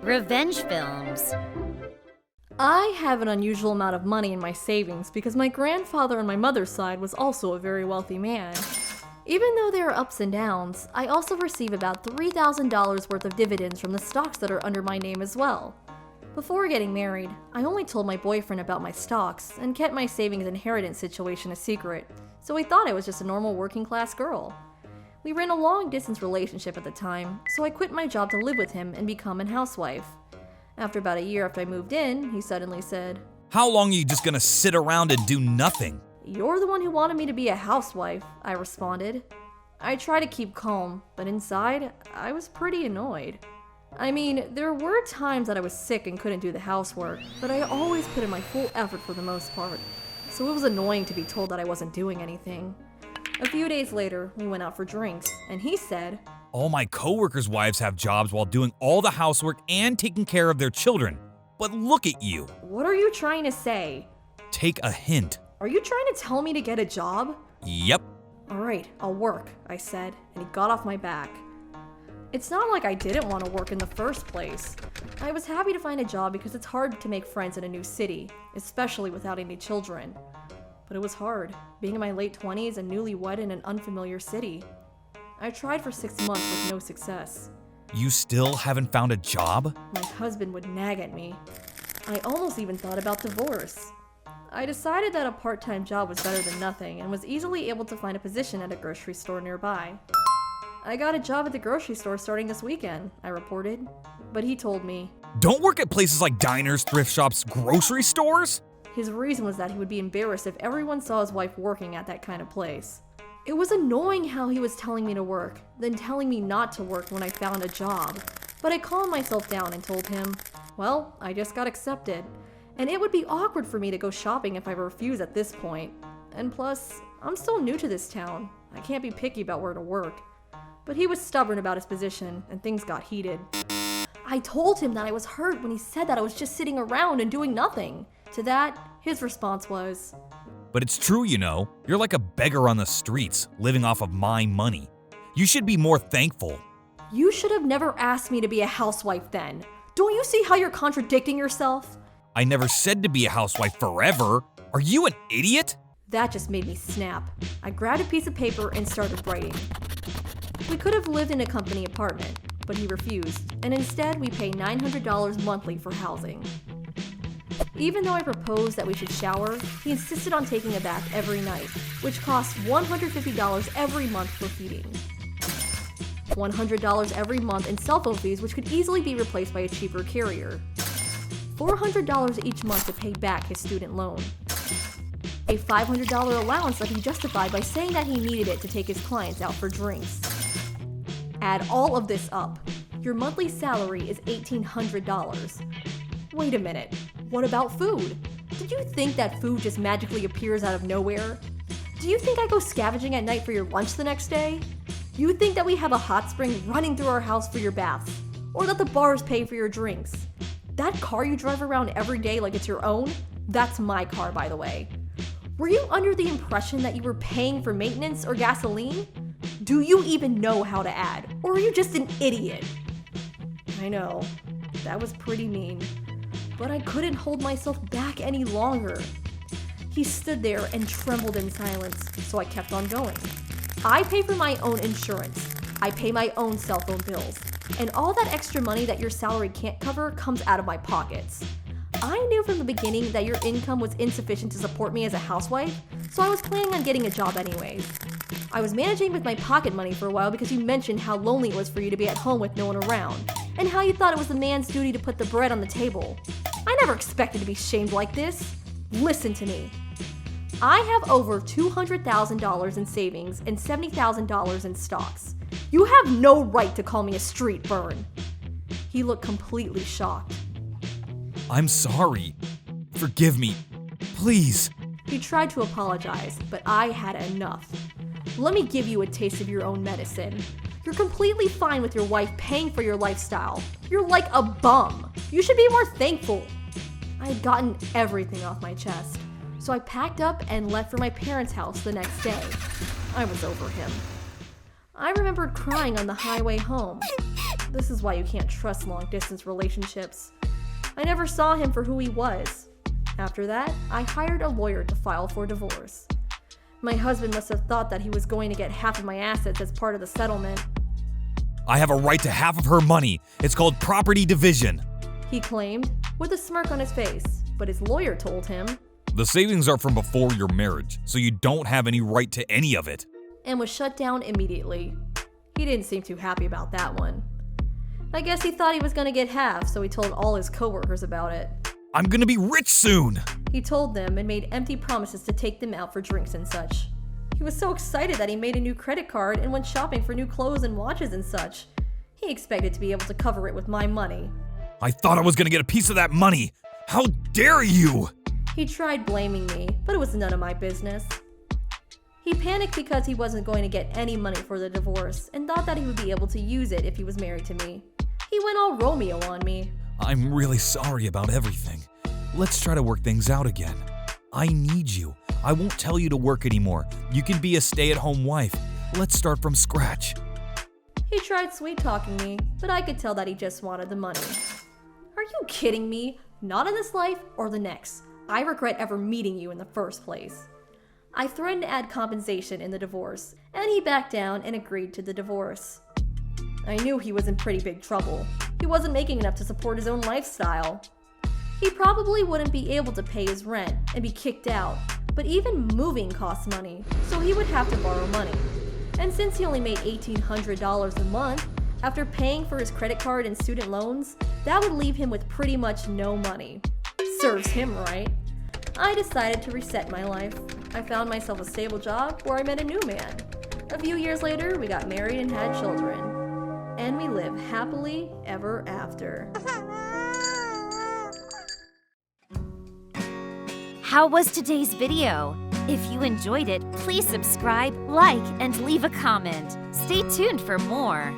Revenge films. I have an unusual amount of money in my savings because my grandfather on my mother's side was also a very wealthy man. Even though there are ups and downs, I also receive about $3,000 worth of dividends from the stocks that are under my name as well. Before getting married, I only told my boyfriend about my stocks and kept my savings inheritance situation a secret, so he thought I was just a normal working class girl. We were in a long-distance relationship at the time, so I quit my job to live with him and become a housewife. After about a year after I moved in, he suddenly said, "How long are you just gonna sit around and do nothing?" "You're the one who wanted me to be a housewife," I responded. I tried to keep calm, but inside, I was pretty annoyed. I mean, there were times that I was sick and couldn't do the housework, but I always put in my full effort for the most part, so it was annoying to be told that I wasn't doing anything. A few days later, we went out for drinks, and he said, "All my coworkers' wives have jobs while doing all the housework and taking care of their children. But look at you." "What are you trying to say? Take a hint. Are you trying to tell me to get a job?" Yep. "Alright, I'll work," I said, and he got off my back. It's not like I didn't want to work in the first place. I was happy to find a job because it's hard to make friends in a new city, especially without any children. But it was hard, being in my late 20s and newlywed in an unfamiliar city. I tried for 6 months with no success. You still haven't found a job? My husband would nag at me. I almost even thought about divorce. I decided that a part-time job was better than nothing and was easily able to find a position at a grocery store nearby. "I got a job at the grocery store starting this weekend," I reported. But he told me, "Don't work at places like diners, thrift shops, grocery stores?" His reason was that he would be embarrassed if everyone saw his wife working at that kind of place. It was annoying how he was telling me to work, then telling me not to work when I found a job. But I calmed myself down and told him, well, I just got accepted, and it would be awkward for me to go shopping if I refuse at this point. And plus, I'm still new to this town. I can't be picky about where to work. But he was stubborn about his position, and things got heated. I told him that I was hurt when he said that I was just sitting around and doing nothing. To that, his response was, "But it's true, you know. You're like a beggar on the streets, living off of my money. You should be more thankful." "You should have never asked me to be a housewife then. Don't you see how you're contradicting yourself?" "I never said to be a housewife forever. Are you an idiot?" That just made me snap. I grabbed a piece of paper and started writing. We could have lived in a company apartment, but he refused, and instead we pay $900 monthly for housing. Even though I proposed that we should shower, he insisted on taking a bath every night, which costs $150 every month for heating. $100 every month in cell phone fees, which could easily be replaced by a cheaper carrier. $400 each month to pay back his student loan. A $500 allowance that he justified by saying that he needed it to take his clients out for drinks. Add all of this up. Your monthly salary is $1,800. Wait a minute, what about food? Did you think that food just magically appears out of nowhere? Do you think I go scavenging at night for your lunch the next day? You think that we have a hot spring running through our house for your baths? Or that the bars pay for your drinks? That car you drive around every day like it's your own? That's my car, by the way. Were you under the impression that you were paying for maintenance or gasoline? Do you even know how to add? Or are you just an idiot?" I know, that was pretty mean, but I couldn't hold myself back any longer. He stood there and trembled in silence, so I kept on going. "I pay for my own insurance. I pay my own cell phone bills. And all that extra money that your salary can't cover comes out of my pockets. I knew from the beginning that your income was insufficient to support me as a housewife, so I was planning on getting a job anyways. I was managing with my pocket money for a while because you mentioned how lonely it was for you to be at home with no one around, and how you thought it was the man's duty to put the bread on the table. I never expected to be shamed like this. Listen to me. I have over $200,000 in savings and $70,000 in stocks. You have no right to call me a street burn." He looked completely shocked. "I'm sorry. Forgive me. Please." He tried to apologize, but I had enough. "Let me give you a taste of your own medicine. You're completely fine with your wife paying for your lifestyle. You're like a bum. You should be more thankful." I had gotten everything off my chest, so I packed up and left for my parents' house the next day. I was over him. I remembered crying on the highway home. This is why you can't trust long-distance relationships. I never saw him for who he was. After that, I hired a lawyer to file for divorce. My husband must have thought that he was going to get half of my assets as part of the settlement. I have a right to half of her money. It's called property division. He claimed, with a smirk on his face, but his lawyer told him, The savings are from before your marriage, so you don't have any right to any of it. and was shut down immediately. He didn't seem too happy about that one. I guess he thought he was going to get half, so he told all his coworkers about it. I'm gonna be rich soon! He told them and made empty promises to take them out for drinks and such. He was so excited that he made a new credit card and went shopping for new clothes and watches and such. He expected to be able to cover it with my money. I thought I was gonna get a piece of that money! How dare you! He tried blaming me, but it was none of my business. He panicked because he wasn't going to get any money for the divorce and thought that he would be able to use it if he was married to me. He went all Romeo on me. I'm really sorry about everything. Let's try to work things out again. I need you. I won't tell you to work anymore. You can be a stay-at-home wife. Let's start from scratch. He tried sweet-talking me, but I could tell that he just wanted the money. Are you kidding me? Not in this life or the next. I regret ever meeting you in the first place. I threatened to add compensation in the divorce, and he backed down and agreed to the divorce. I knew he was in pretty big trouble. He wasn't making enough to support his own lifestyle. He probably wouldn't be able to pay his rent and be kicked out, but even moving costs money, so he would have to borrow money. And since he only made $1,800 a month, after paying for his credit card and student loans, that would leave him with pretty much no money. Serves him right. I decided to reset my life. I found myself a stable job where I met a new man. A few years later, we got married and had children. And we live happily ever after. How was today's video? If you enjoyed it, please subscribe, like, and leave a comment. Stay tuned for more.